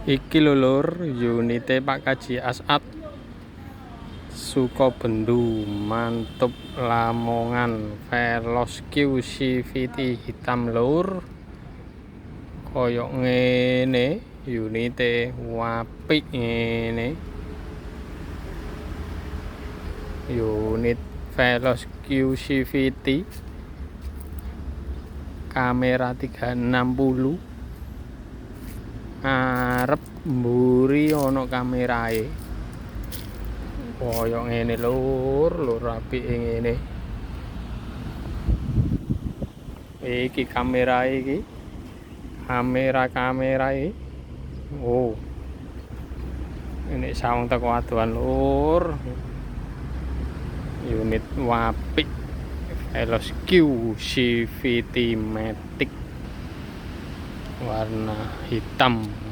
Iki lho Lur, unite Pak Kaji As'ad Sukobendu, mantep Lamongan, Veloz Q CVT hitam Lur. Koyok ngene, unite apik ngene. Unit Veloz Q CVT, kamera 360, arep mburi ono kamerae. Koyok ngene Lur apik ngene. Iki kamerae iki. Kamera. Oh. Ini sawang teko adohan Lur. Unit apik. Veloz Q CVT Matic warna hitam.